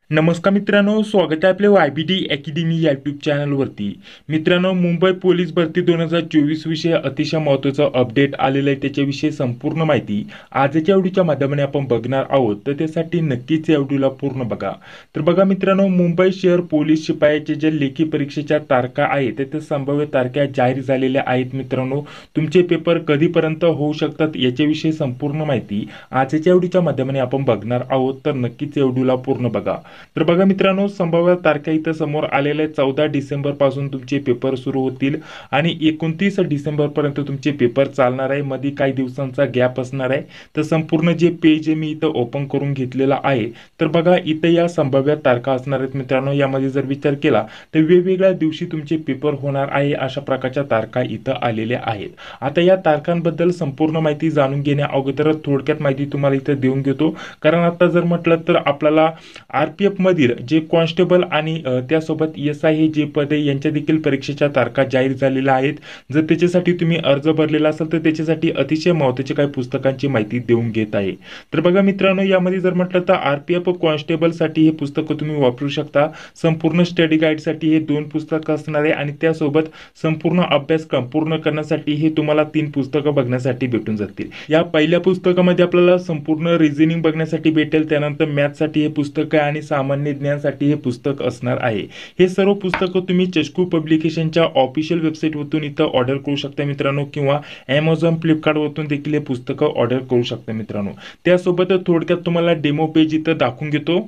नमस्कार मित्रांनो, स्वागत आहे आपल्या YBD अकॅडमी यूट्यूब चॅनलवरती। मित्रांनो, मुंबई पोलीस भरती 2024 विषयी अतिशय महत्त्वाचा अपडेट आलेला आहे। त्याच्याविषयी संपूर्ण माहिती आजच्या व्हिडिओच्या माध्यमाने आपण बघणार आहोत, तर त्यासाठी नक्कीच या व्हिडिओला पूर्ण बघा। तर बघा मित्रांनो, मुंबई शहर पोलीस शिपायाचे जे लेखी परीक्षेच्या तारखा आहेत त्या संभाव्य तारखा जाहीर झालेल्या आहेत। मित्रांनो, तुमचे पेपर कधीपर्यंत होऊ शकतात याच्याविषयी संपूर्ण माहिती आजच्या व्हिडिओच्या माध्यमाने आपण बघणार आहोत, तर नक्कीच या व्हिडिओला पूर्ण बघा। तर बघा मित्रांनो, संभाव्य तारखा इथं समोर आलेल्या 14 डिसेंबर पासून तुमचे पेपर सुरू होतील आणि 29 डिसेंबर पर्यंत तुमचे पेपर चालणार आहे। मध्ये काही दिवसांचा गॅप असणार आहे। तर संपूर्ण जे पेज मी इथं ओपन करून घेतलेला आहे, तर बघा इथं या संभाव्य तारखा असणार आहेत। मित्रांनो, यामध्ये जर विचार केला तर वेगवेगळ्या दिवशी तुमचे पेपर होणार आहे, अशा प्रकारच्या तारखा इथं आलेल्या आहेत। आता या तारखांबद्दल संपूर्ण माहिती जाणून घेण्या अगोदर थोडक्यात माहिती तुम्हाला इथं देऊन घेतो, कारण आता जर म्हटलं तर आपल्याला आरपीएफ मधील जे कॉन्स्टेबल आणि त्यासोबत SI हे जे पद आहे यांच्या देखील परीक्षेच्या तारखा जाहीर झालेल्या आहेत। जर त्याच्यासाठी तुम्ही अर्ज भरलेला असेल तर त्याच्यासाठी अतिशय महत्त्वाची काही पुस्तकांची माहिती देऊन घेत आहे। तर बघा मित्रांनो, यामध्ये जर म्हटलं तर आरपीएफ कॉन्स्टेबल साठी हे पुस्तकं तुम्ही वापरू शकता। संपूर्ण स्टडी गाईड साठी हे 2 पुस्तकं असणार आहे आणि त्यासोबत संपूर्ण अभ्यासक्रम पूर्ण करण्यासाठी हे तुम्हाला 3 पुस्तकं बघण्यासाठी भेटून जातील। या पहिल्या पुस्तकामध्ये आपल्याला संपूर्ण रिझनिंग बघण्यासाठी भेटेल, त्यानंतर मॅथ साठी हे पुस्तक आहे आणि सामान्य ज्ञानासाठी हे पुस्तक असणार आहे। हे सर्व पुस्तकं तुम्ही चष्कू पब्लिकेशनच्या ऑफिशियल वेबसाईटवरून इथं ऑर्डर करू शकता मित्रांनो, किंवा Amazon फ्लिपकार्ट वरून देखील हे पुस्तकं ऑर्डर करू शकता मित्रांनो। त्यासोबत थोडक्यात तुम्हाला डेमो पेज इथं दाखवून घेतो।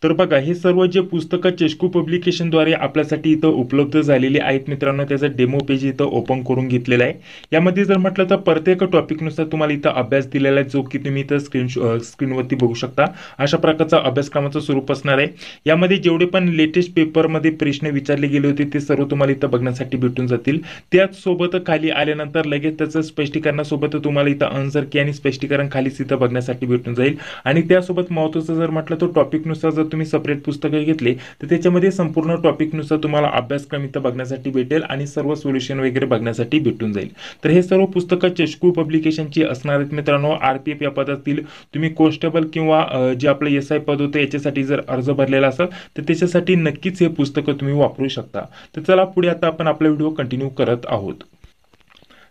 तर बघा, हे सर्व जे पुस्तकं चष्कू पब्लिकेशनद्वारे आपल्यासाठी इथं उपलब्ध झालेली आहेत मित्रांनो, त्याचं डेमो पेज इथं ओपन करून घेतलेलं आहे। यामध्ये जर म्हटलं तर प्रत्येक टॉपिकनुसार तुम्हाला इथं अभ्यास दिलेला आहे, जो की तुम्ही इथं स्क्रीनवरती बघू शकता। अशा प्रकारचा अभ्यासक्रमाचं स्वरूप असणार आहे। यामध्ये जेवढे पण लेटेस्ट पेपरमध्ये प्रश्न विचारले गेले होते ते सर्व तुम्हाला इथं बघण्यासाठी भेटून जातील। त्याचसोबत खाली आल्यानंतर लगेच त्याचं स्पष्टीकरणासोबत तुम्हाला इथं आन्सर की आणि स्पष्टीकरण खालीच इथं बघण्यासाठी भेटून जाईल। आणि त्यासोबत महत्त्वाचं जर म्हटलं तर टॉपिकनुसार जर तुम्ही सेपरेट पुस्तकं घेतले तर त्याच्यामध्ये संपूर्ण टॉपिकनुसार तुम्हाला अभ्यासक्रम इथं बघण्यासाठी भेटेल आणि सर्व सोल्युशन वगैरे बघण्यासाठी भेटून जाईल। तर हे सर्व पुस्तकं चष्कू पब्लिकेशनची असणार आहेत मित्रांनो। आरपीएफ या पदातील तुम्ही कॉन्स्टेबल किंवा जे आपलं SI पद होतं याच्यासाठी जर अर्ज भरलेला असेल तर त्याच्यासाठी नक्कीच हे पुस्तकं तुम्ही वापरू शकता। तर चला पुढे आता आपण आपला व्हिडिओ कंटिन्यू करत आहोत।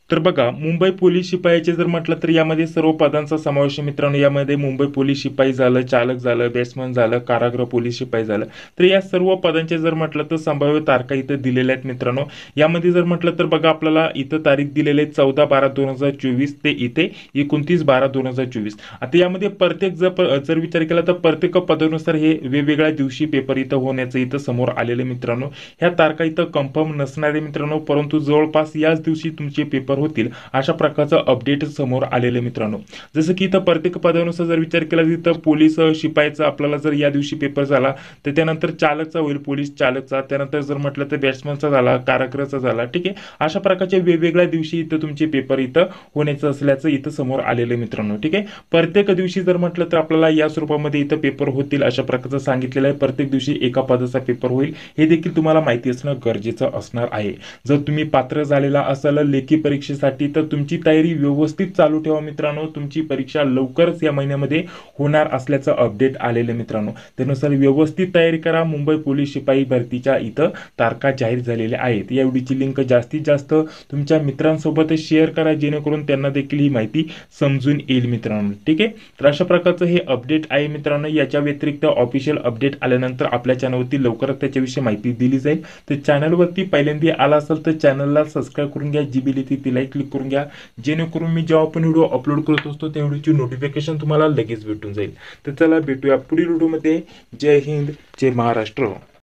तर बघा, मुंबई पोलीस शिपायाचे जर म्हटलं तर यामध्ये सर्व पदांचा समावेश आहे मित्रांनो। यामध्ये मुंबई पोलीस शिपाई झालं, चालक झालं, बॅट्समन झालं, कारागृह पोलीस शिपाई झालं। तर या सर्व पदांचे जर म्हटलं तर संभाव्य तारखा इथं दिलेल्या आहेत मित्रांनो। यामध्ये जर म्हटलं तर बघा, आपल्याला इथं तारीख दिलेली आहे 14/12/2024 ते इथे 29/12/2024। आता यामध्ये प्रत्येक जर विचार केला तर प्रत्येक पदानुसार हे वेगवेगळ्या दिवशी पेपर इथं होण्याचं इथं समोर आलेले मित्रांनो। ह्या तारखा इथं कन्फर्म नसणार आहे मित्रांनो, परंतु जवळपास याच दिवशी तुमचे पेपर होतील अशा प्रकारचं अपडेट समोर आलेले मित्रांनो। जसं की इथं प्रत्येक पदानुसार जर विचार केला तर पोलीस शिपाईचा आपल्याला जर या दिवशी पेपर झाला तर त्यानंतर चालकचा होईल, पोलीस चालकचा, त्यानंतर जर म्हटलं तर बॅट्समनचा झाला, कारागृहाचा झाला, ठीक आहे। अशा प्रकारच्या वेगवेगळ्या दिवशी इथं तुमचे पेपर इथं होण्याचं असल्याचं इथं समोर आलेलं मित्रांनो, ठीक आहे। प्रत्येक दिवशी जर म्हटलं तर आपल्याला या स्वरूपामध्ये इथं पेपर होतील अशा प्रकारचं सांगितलेलं आहे। प्रत्येक दिवशी एका पदाचा पेपर होईल हे देखील तुम्हाला माहिती असणं गरजेचं असणार आहे। जर तुम्ही पात्र झालेला असाल लेखी परीक्षेसाठी तर तुमची तयारी व्यवस्थित चालू ठेवा मित्रांनो। तुमची परीक्षा लवकरच या महिन्यामध्ये होणार असल्याचं अपडेट आलेलं मित्रांनो। त्यानुसार व्यवस्थित तयारी करा। मुंबई पोलीस शिपाई भरतीच्या इथं तारखा जाहीर झालेल्या आहेत। या व्हिडिओची लिंक जास्तीत जास्त तुमच्या मित्रांसोबत शेअर करा, जेणेकरून त्यांना देखील ही माहिती समजून येईल मित्रांनो, ठीक आहे। तर अशा प्रकारचं हे अपडेट आहे मित्रांनो। याच्या व्यतिरिक्त ऑफिशियल अपडेट आल्यानंतर आपल्या चॅनलवरती लवकरच त्याच्याविषयी माहिती दिली जाईल। तर चॅनलवरती पहिल्यांदा आला असेल तर चॅनलला सबस्क्राईब करून घ्या, जी बेल तिला क्लिक करून घ्या, जेणेकरून मी जेव्हा पण व्हिडिओ अपलोड करत असतो त्या व्हिडिओची नोटिफिकेशन तुम्हाला लगेच भेटून जाईल। तर चला भेटूया पुढील व्हिडिओमध्ये। जय हिंद, जय महाराष्ट्र।